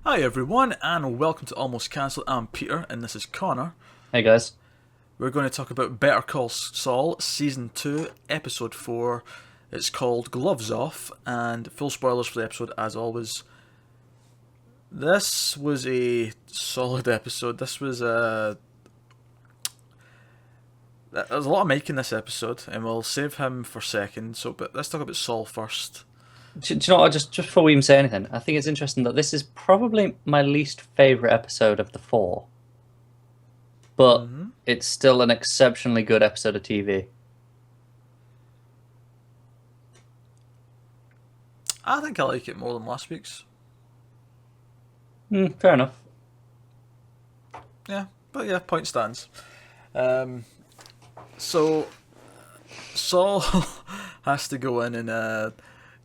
Hi everyone, and welcome to Almost Cancelled. I'm Peter, and this is Connor. Hey guys. We're going to talk about Better Call Saul, Season 2, Episode 4. It's called Gloves Off, and full spoilers for the episode as always. This was a solid episode. There's a lot of Mike in this episode, and we'll save him for second, but let's talk about Saul first. Do you know what? Just before we even say anything, I think it's interesting that this is probably my least favorite episode of the four, but Mm-hmm. it's still an exceptionally good episode of TV. I think I like it more than last week's. Fair enough. Yeah, but yeah, point stands. Um, so Saul has to go in and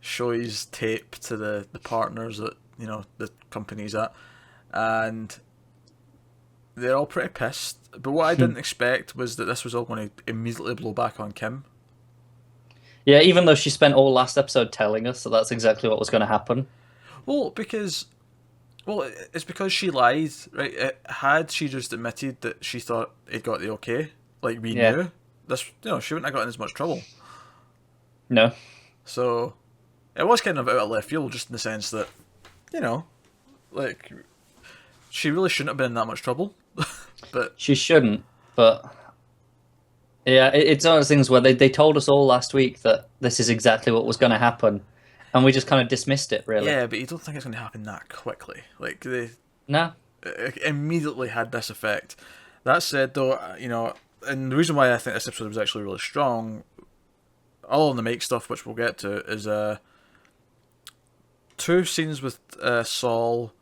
show his tape to the partners that the company's at, and they're all pretty pissed. But what I didn't expect was that this was all going to immediately blow back on Kim. Yeah, even though she spent all last episode telling us that that's exactly what was going to happen. Well, it's because she lied, right? Had she just admitted that she thought it got the okay, like we Yeah. knew, she wouldn't have gotten as much trouble. No. So it was kind of out of left field, just in the sense that, you know, like she really shouldn't have been in that much trouble. But She shouldn't, but yeah, it's one of those things where they told us all last week that this is exactly what was going to happen, and we just kind of dismissed it, really. yeah, but you don't think it's going to happen that quickly. Like they No. it immediately had this effect. That said, though, and the reason why I think this episode was actually really strong, all on the make stuff, which we'll get to, is two scenes with Saul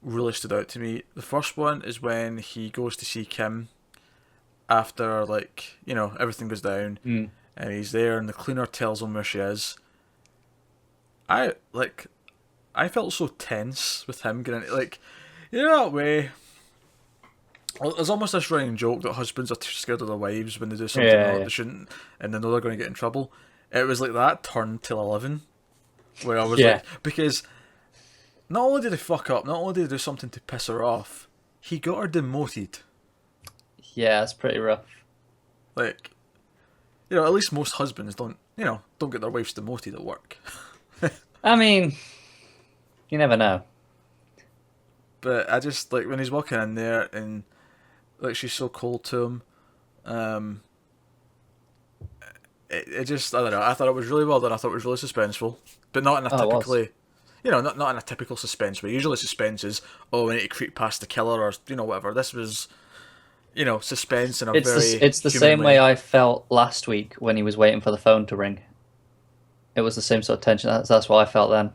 really stood out to me. The first one is when he goes to see Kim after, like, everything goes down, Mm. and he's there, and the cleaner tells him where she is. I like, I felt so tense with him getting like, that way. Well, there's almost this running joke that husbands are scared of their wives when they do something Yeah, that yeah. they shouldn't, and they know they're going to get in trouble. It was like that turned till 11, where I was Yeah. like, because not only did he fuck up, not only did he do something to piss her off, he got her demoted. Yeah, it's pretty rough. Like, at least most husbands don't get their wives demoted at work. I mean, you never know. But I just like when he's walking in there and like she's so cold to him. Um, it just, I don't know. I thought it was really well done. I thought it was really suspenseful, but not in a Oh, it was. typically, not in a typical suspense way. Usually suspense is, oh, we need to creep past the killer or whatever. This was, suspense in a very It's the human same way way. I felt last week when he was waiting for the phone to ring. It was the same sort of tension. That's what I felt then.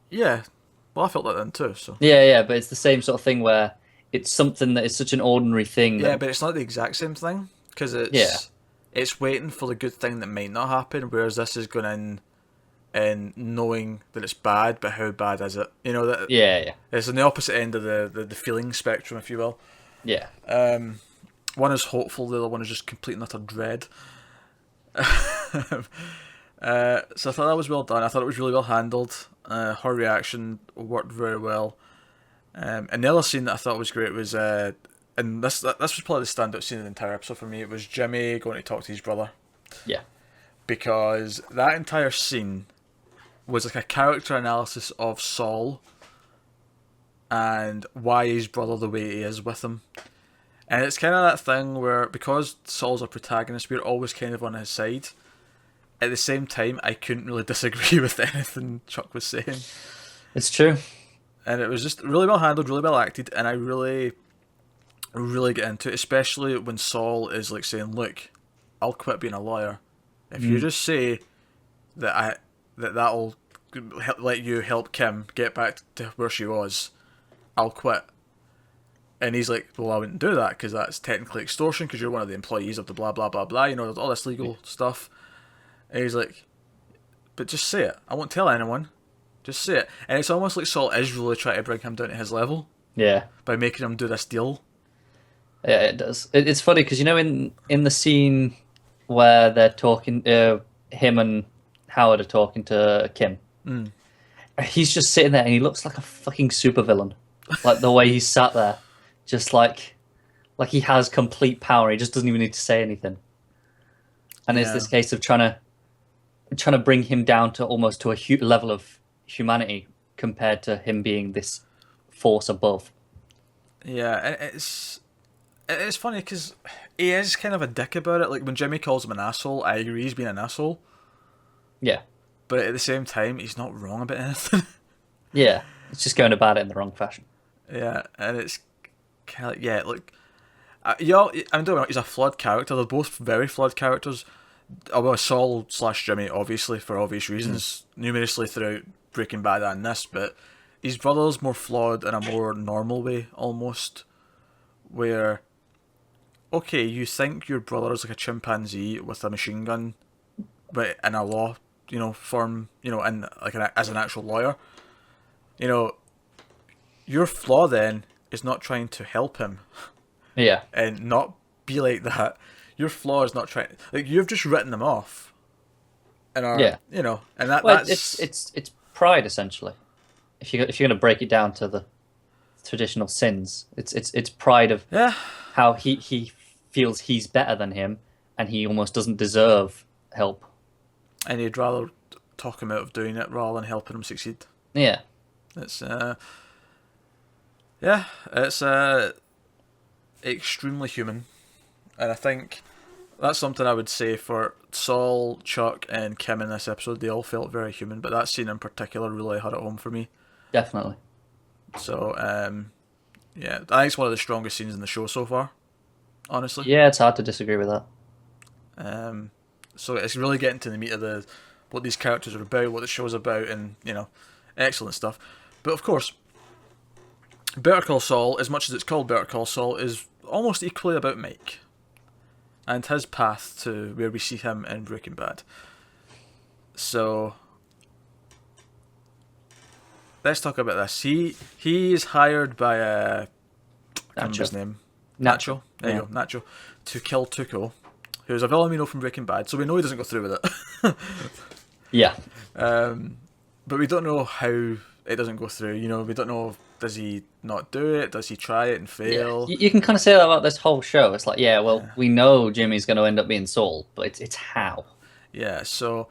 Yeah, well, I felt that then too. So Yeah, but it's the same sort of thing where it's something that is such an ordinary thing yeah, that but it's not the exact same thing because yeah, it's waiting for the good thing that might not happen, whereas this is going in and knowing that it's bad, but how bad is it? That yeah, it's on the opposite end of the feeling spectrum, if you will. yeah. One is hopeful, the other one is just complete and utter dread. So I thought that was well done. I thought it was really well handled. Her reaction worked very well. And the other scene that I thought was great was, and this was probably the standout scene of the entire episode for me. It was Jimmy going to talk to his brother, Yeah. because that entire scene was like a character analysis of Saul and why his brother the way he is with him. And it's kind of that thing where, because Saul's a protagonist, we're always kind of on his side. At the same time, I couldn't really disagree with anything Chuck was saying. It's true. And it was just really well handled, really well acted, and I really, really get into it, especially when Saul is like saying, "Look, I'll quit being a lawyer if you Mm. just say that'll let you help Kim get back to where she was. I'll quit." And he's like, "Well, I wouldn't do that because that's technically extortion because you're one of the employees of the blah blah blah blah. All this legal stuff." And he's like, "But just say it. I won't tell anyone. Just say it." And it's almost like Saul is really trying to bring him down to his level Yeah. by making him do this deal. Yeah, it does. It's funny because in the scene where they're talking, him and Howard are talking to Kim. Mm. he's just sitting there and he looks like a fucking supervillain. Like the way he's sat there, just like he has complete power. He just doesn't even need to say anything. And it's Yeah, this case of trying to bring him down to almost to a level of humanity compared to him being this force above. yeah, and it's funny because he is kind of a dick about it. Like when Jimmy calls him an asshole, I agree he's being an asshole, Yeah, but at the same time, he's not wrong about anything. yeah. It's just going about it in the wrong fashion. Yeah, and it's kind of like, yeah, look, yeah, I'm doing. He's a flawed character. They're both very flawed characters. Well, Saul slash Jimmy, obviously for obvious reasons, numerously throughout Breaking Bad and this, but his brother's more flawed in a more normal way, almost, where okay, you think your brother's like a chimpanzee with a machine gun, but in a law, firm, in like as an actual lawyer, you know, your flaw then is not trying to help him Yeah, and not be like that. Your flaw is not trying, like you've just written them off, and yeah. and Well, that's it's pride essentially. If you're going to break it down to the traditional sins, it's pride of yeah, how he feels he's better than him, and he almost doesn't deserve help. and you'd rather talk him out of doing it rather than helping him succeed. Yeah, It's yeah, it's extremely human, and I think that's something I would say for Saul, Chuck, and Kim in this episode. They all felt very human, but that scene in particular really hit it home for me. definitely. So yeah, I think it's one of the strongest scenes in the show so far, honestly. Yeah, it's hard to disagree with that. So it's really getting to the meat of what these characters are about, what the show's about, and excellent stuff. But of course, Better Call Saul, as much as it's called Better Call Saul, is almost equally about Mike and his path to where we see him in Breaking Bad. So let's talk about this. He is hired by I can't remember his name. Nacho. There you go, Nacho, to kill Tuco, who's a villain we know from Breaking Bad. So we know he doesn't go through with it. Yeah, But we don't know how it doesn't go through. We don't know, does he not do it? Does he try it and yeah. fail? You can kind of say that about this whole show. It's like, yeah, well, Yeah. we know Jimmy's going to end up being Saul, but it's how. Yeah, so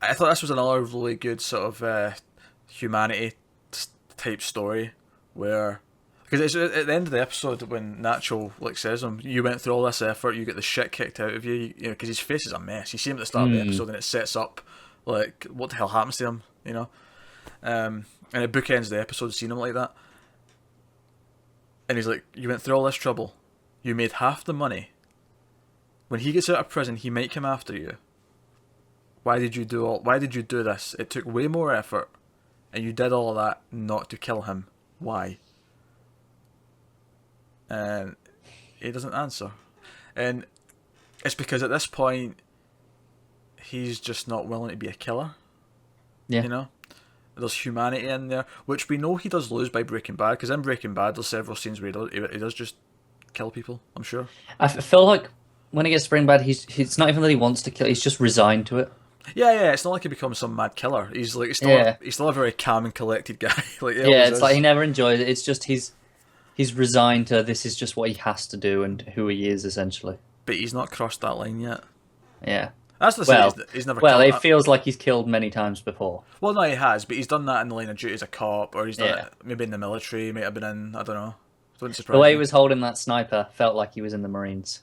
I thought this was another really good sort of humanity type story where, because it's at the end of the episode when Nacho says to him, you went through all this effort, you get the shit kicked out of you, because his face is a mess. You see him at the start of the episode and it sets up like what the hell happens to him, and it bookends the episode seeing him like that, and he's like, you went through all this trouble, you made half the money. When he gets out of prison, he might come after you. Why did you do this? It took way more effort, and you did all of that not to kill him. Why? And he doesn't answer. And it's because at this point, he's just not willing to be a killer. Yeah. There's humanity in there, which we know he does lose by Breaking Bad, because in Breaking Bad, there's several scenes where he does just kill people, I'm sure. I feel like when he gets to Breaking Bad, he's not even that he wants to kill, he's just resigned to it. Yeah, it's not like he becomes some mad killer. He's still a very calm and collected guy. It's like he never enjoys it. It's just he's resigned to this is just what he has to do and who he is essentially. But he's not crossed that line yet. Yeah. That's the thing. He's never. Well, killed it feels like he's killed many times before. Well, no, he has, but he's done that in the line of duty as a cop, or he's done it maybe in the military. He might have been in. I don't know. Wouldn't surprise The way me. he was holding that sniper felt like he was in the Marines.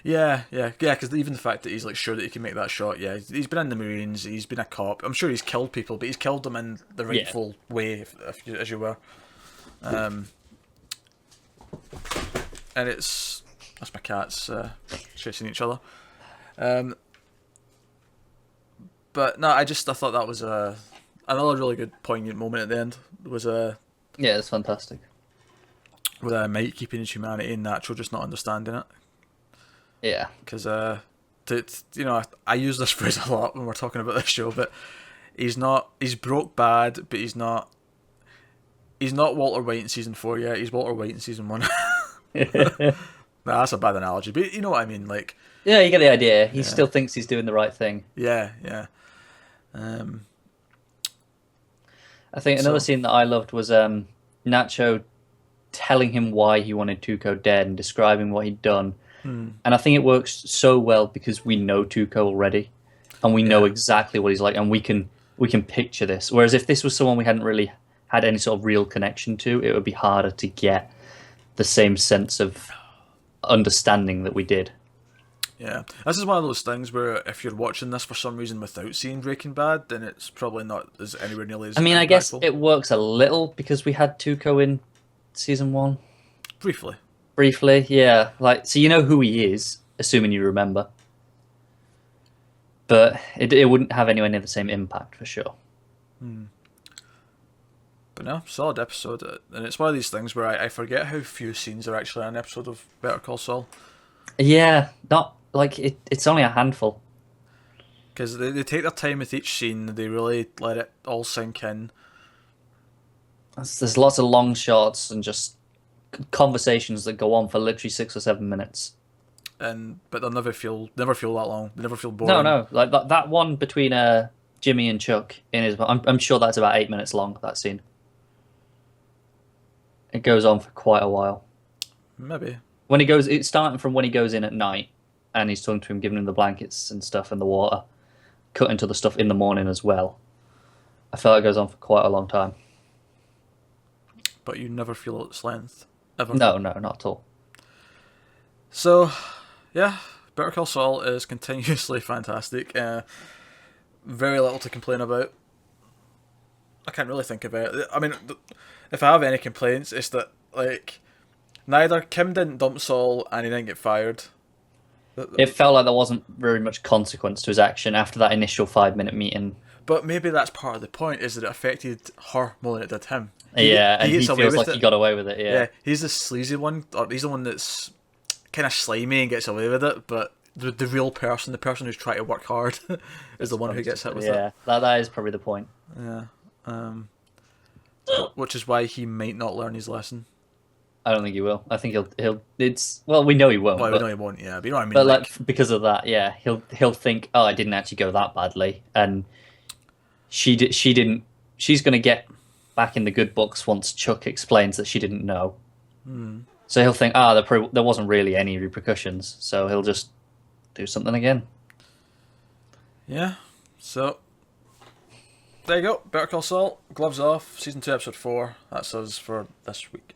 Yeah. Because even the fact that he's sure that he can make that shot. Yeah, he's been in the Marines. He's been a cop. I'm sure he's killed people, but he's killed them in the rightful way, as you were. And that's my cats chasing each other. But no, I thought that was another really good poignant moment at the end. Was Yeah, it's fantastic. with Mike keeping his humanity and Nacho just not understanding it. Yeah. Because I use this phrase a lot when we're talking about this show, but he's broke bad, but he's not Walter White in season 4 yet. He's Walter White in season 1. Nah, that's a bad analogy, but you know what I mean. Yeah, you get the idea. He still thinks he's doing the right thing. Yeah. Um, I think another so scene that I loved was Nacho telling him why he wanted Tuco dead and describing what he'd done. And I think it works so well because we know Tuco already, and we know yeah, exactly what he's like, and we can picture this. Whereas if this was someone we hadn't really had any sort of real connection to, it would be harder to get the same sense of understanding that we did. yeah. This is one of those things where if you're watching this for some reason without seeing Breaking Bad, then it's probably not as anywhere nearly as I mean, I guess impactful. it works a little because we had Tuco in season 1 Briefly, briefly. Yeah, like so you know who he is, assuming you remember. But it wouldn't have anywhere near the same impact for sure. but no, solid episode. And it's one of these things where I forget how few scenes are actually in an episode of Better Call Saul. Yeah, not like it's only a handful. Because they take their time with each scene, they really let it all sink in. There's lots of long shots and just conversations that go on for literally 6 or 7 minutes. But they'll never feel that long. They never feel No, boring. no, like that one between Jimmy and Chuck in his. I'm sure that's about 8 minutes long. That scene. It goes on for quite a while. Maybe. When he goes, it's starting from when he goes in at night, and he's talking to him, giving him the blankets and stuff and the water, cutting to the stuff in the morning as well. I feel like it goes on for quite a long time. But you never feel its length. Ever. No, no, not at all. So, yeah, Better Call Saul is continuously fantastic. Very little to complain about. I can't really think about it. I mean, if I have any complaints, it's that, like, neither Kim didn't dump Saul and he didn't get fired. It felt like there wasn't very much consequence to his action after that initial 5 minute meeting. But maybe that's part of the point, is that it affected her more than it did him. Yeah, and he gets away feels with like he it. got away with it. Yeah, He's the sleazy one, or he's the one that's kind of slimy and gets away with it, but the real person, the person who's trying to work hard, is the one who gets hit with it. Yeah, that is probably the point. Yeah. Which is why he might not learn his lesson. I don't think he will. I think he'll. It's well, we know he won't. Well, we but, know he won't, yeah, but you know what I mean? but like because of that, yeah, he'll think, oh, I didn't actually go that badly, and she didn't. She's gonna get back in the good books once Chuck explains that she didn't know. So he'll think, there wasn't really any repercussions, so he'll just do something again. Yeah. So, there you go. Better Call Saul, gloves off, season 2, episode 4. That's us for this week.